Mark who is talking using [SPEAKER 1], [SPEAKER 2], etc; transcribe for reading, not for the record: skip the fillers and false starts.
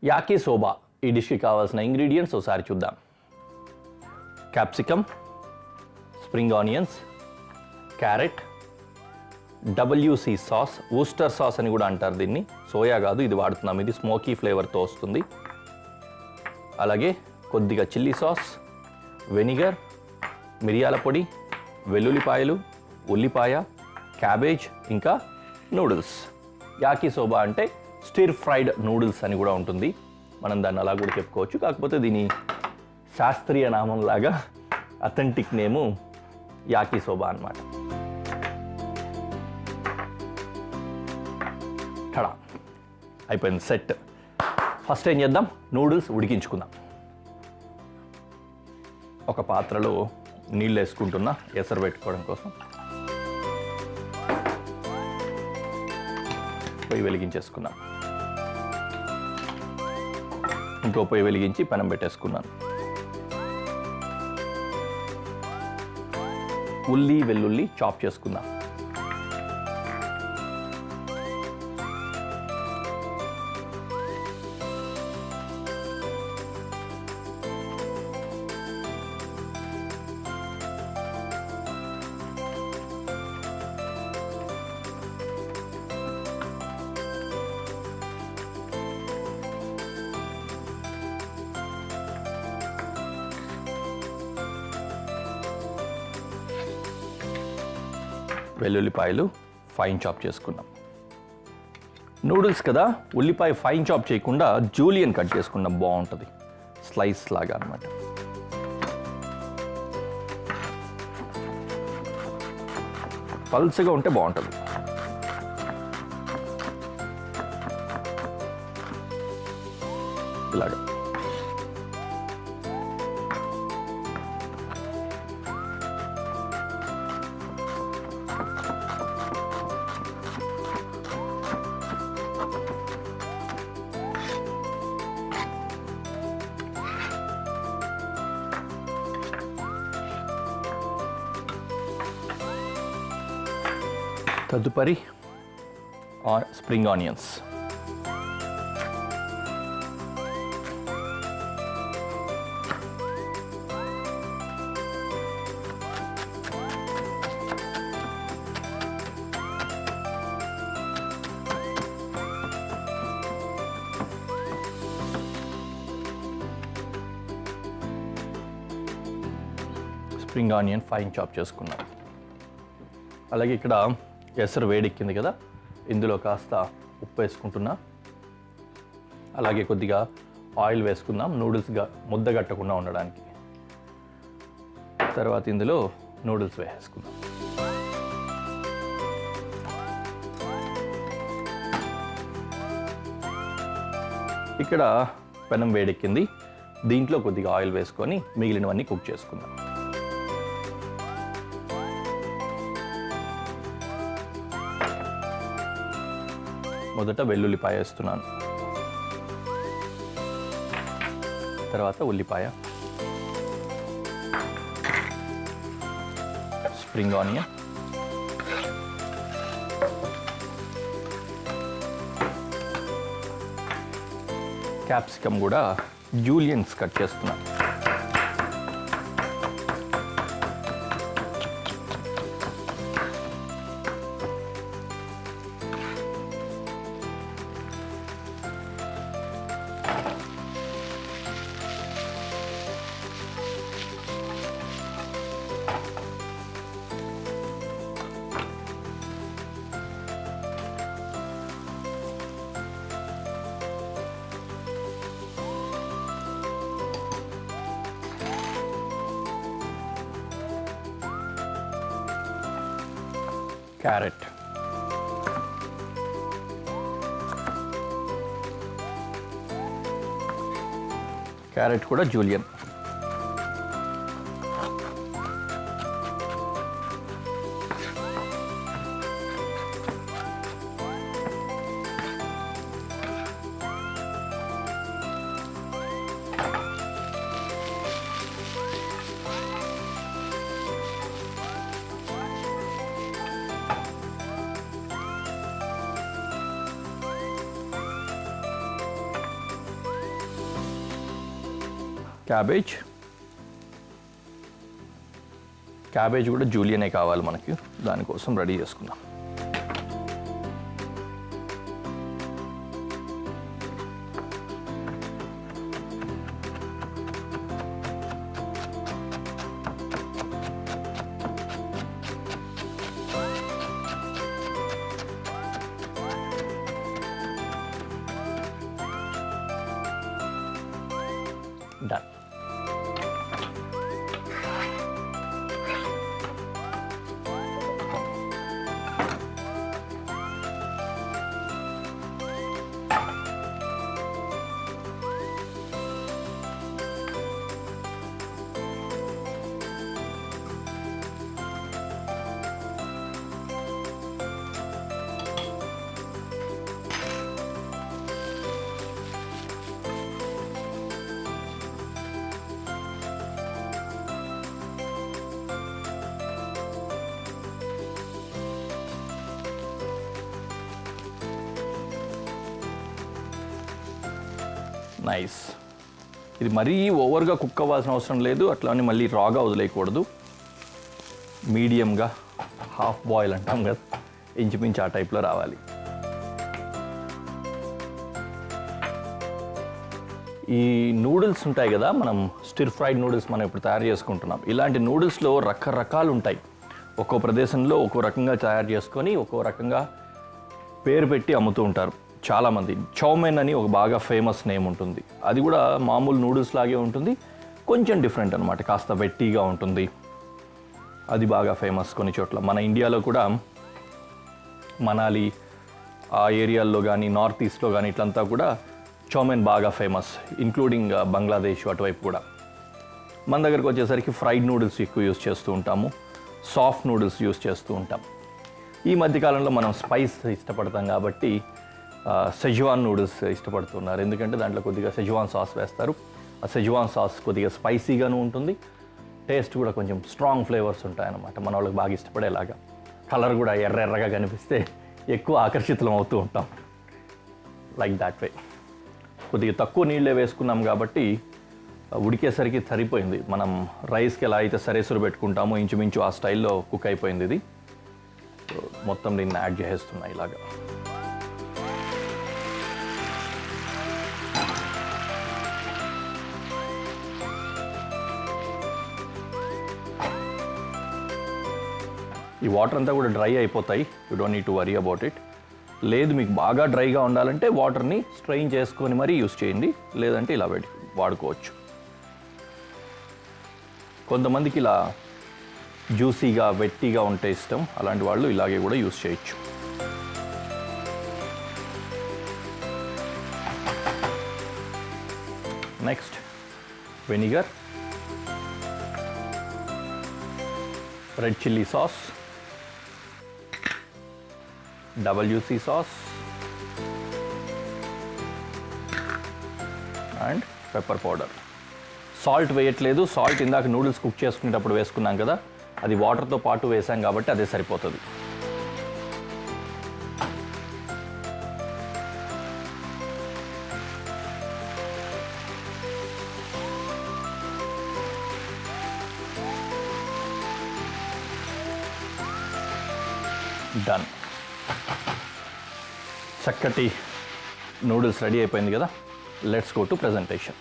[SPEAKER 1] యాకీ soba ఈ డిష్కి కావాల్సిన ingredients ఒకసారి చూద్దాం. Capsicum, spring onions, carrot, WC sauce, ఊస్టర్ sauce అని కూడా అంటారు దీన్ని, సోయా కాదు ఇది వాడుతున్నాం, ఇది స్మోకీ ఫ్లేవర్తో వస్తుంది. అలాగే కొద్దిగా చిల్లీ సాస్, వెనిగర్, మిరియాల పొడి, వెల్లుల్లిపాయలు, ఉల్లిపాయ, క్యాబేజ్, ఇంకా నూడిల్స్. యాకీ సోబా అంటే స్టిర్ ఫ్రైడ్ నూడిల్స్ అని కూడా ఉంటుంది, మనం దాన్ని అలా కూడా చెప్పుకోవచ్చు. కాకపోతే దీని శాస్త్రీయ నామం లాగా అథెంటిక్ నేము యాకీ సోబా అన్నమాట. టడా అయిపోయింది, సెట్. ఫస్ట్ ఏం చేద్దాం, నూడిల్స్ ఉడికించుకుందాం. ఒక పాత్రలో నీళ్ళు వేసుకుంటున్నా ఎసరు పెట్టుకోవడం కోసం. పొయ్యి వెలిగించేసుకున్నాం. ఇంకో పొయ్యి వెలిగించి పెనం పెట్టేసుకున్నాను. ఉల్లి వెల్లుల్లి చాప్ చేసుకుందాం. వెల్లుల్లిపాయలు ఫైన్ చాప్ చేసుకున్నాం. నూడిల్స్ కదా, ఉల్లిపాయ ఫైన్ చాప్ చేయకుండా జూలియన్ కట్ చేసుకున్నాం, బాగుంటుంది, స్లైస్ లాగా అన్నమాట. పల్చగా ఉంటే బాగుంటుంది. ఇలాగా తదుపరి spring onions. Spring onion fine chop చేసుకున్నాం. అలాగే ఇక్కడ ఎసరు వేడెక్కింది కదా, ఇందులో కాస్త ఉప్పు వేసుకుంటున్నా. అలాగే కొద్దిగా ఆయిల్ వేసుకుందాం, నూడిల్స్గా ముద్దగట్టకుండా ఉండడానికి. తర్వాత ఇందులో నూడిల్స్ వేసేసుకుందాం. ఇక్కడ పెనం వేడెక్కింది, దీంట్లో కొద్దిగా ఆయిల్ వేసుకొని మిగిలినవన్నీ కుక్ చేసుకుందాం. మొదట వెల్లుల్లిపాయ వేస్తున్నాను, తర్వాత ఉల్లిపాయ, స్ప్రింగ్ ఆనియన్, క్యాప్సికమ్ కూడా జూలియన్స్ కట్ చేస్తున్నాను. క్యారెట్, క్యారెట్ కూడా జూలియన్. క్యాబేజ్ కూడా జూలియనే కావాలి మనకి, దానికోసం రెడీ చేసుకుందాం. డన్. నైస్. ఇది మరీ ఓవర్గా కుక్ అవ్వాల్సిన అవసరం లేదు, అట్లానే మళ్ళీ రాగా వదిలేయకూడదు. మీడియంగా హాఫ్ బాయిల్ అంటాం కదా, ఇంచుమించు ఆ టైప్లో రావాలి. ఈ నూడిల్స్ ఉంటాయి కదా, మనం స్టిర్ ఫ్రైడ్ నూడిల్స్ మనం ఇప్పుడు తయారు చేసుకుంటున్నాం. ఇలాంటి నూడిల్స్లో రకరకాలు ఉంటాయి. ఒక్కో ప్రదేశంలో ఒక్కో రకంగా తయారు చేసుకొని ఒక్కో రకంగా పేరు పెట్టి అమ్ముతూ ఉంటారు చాలామంది. చౌమెన్ అని ఒక బాగా ఫేమస్ నేమ్ ఉంటుంది. అది కూడా మామూలు నూడిల్స్ లాగే ఉంటుంది, కొంచెం డిఫరెంట్ అనమాట, కాస్త వెట్టీగా ఉంటుంది. అది బాగా ఫేమస్ కొన్ని చోట్ల. మన ఇండియాలో కూడా మనాలి ఆ ఏరియాల్లో కానీ నార్త్ ఈస్ట్లో కానీ ఇట్లంతా కూడా చౌమెన్ బాగా ఫేమస్, ఇంక్లూడింగ్ బంగ్లాదేశ్ అటువైపు కూడా. మన దగ్గరకు వచ్చేసరికి ఫ్రైడ్ నూడిల్స్ ఎక్కువ యూస్ చేస్తూ ఉంటాము, సాఫ్ట్ నూడిల్స్ యూస్ చేస్తూ ఉంటాం. ఈ మధ్యకాలంలో మనం స్పైస్ ఇష్టపడతాం కాబట్టి సెజ్వాన్ నూడిల్స్ ఇష్టపడుతున్నారు, ఎందుకంటే దాంట్లో కొద్దిగా సెజ్వాన్ సాస్ వేస్తారు. ఆ సెజ్వాన్ సాస్ కొద్దిగా స్పైసీగాను ఉంటుంది, టేస్ట్ కూడా కొంచెం స్ట్రాంగ్ ఫ్లేవర్స్ ఉంటాయన్నమాట, మన వాళ్ళకి బాగా ఇష్టపడేలాగా. కలర్ కూడా ఎర్రగా కనిపిస్తే ఎక్కువ ఆకర్షితులం అవుతూ ఉంటాం. Like that way. కొద్దిగా తక్కువ నీళ్ళే వేసుకున్నాం కాబట్టి ఉడికేసరికి సరిపోయింది. మనం రైస్కి ఎలా అయితే సరేసురు పెట్టుకుంటామో ఇంచుమించు ఆ స్టైల్లో కుక్ అయిపోయింది ఇది. మొత్తం దీన్ని యాడ్ చేసేస్తున్నా ఇలాగా. ఈ వాటర్ అంతా కూడా డ్రై అయిపోతాయి, you don't need to worry about it. లేదు మీకు బాగా డ్రైగా ఉండాలంటే వాటర్ని స్ట్రెయిన్ చేసుకొని మరీ యూస్ చేయండి, లేదంటే ఇలా వాడుకోవచ్చు. కొంతమందికి ఇలా జ్యూసీగా వెట్టీగా ఉంటే ఇష్టం, అలాంటి వాళ్ళు ఇలాగే కూడా యూస్ చేయొచ్చు. Next vinegar, red chilli sauce, WC sauce and pepper powder. Salt వేయట్లేదు, సాల్ట్ ఇందాక నూడిల్స్ కుక్ చేసుకునేటప్పుడు వేసుకున్నాం కదా, అది వాటర్తో పాటు వేసాం కాబట్టి అదే సరిపోతుంది. డన్. చక్కటి నూడిల్స్ రెడీ అయిపోయింది కదా, లెట్స్ గో టు ప్రెజెంటేషన్.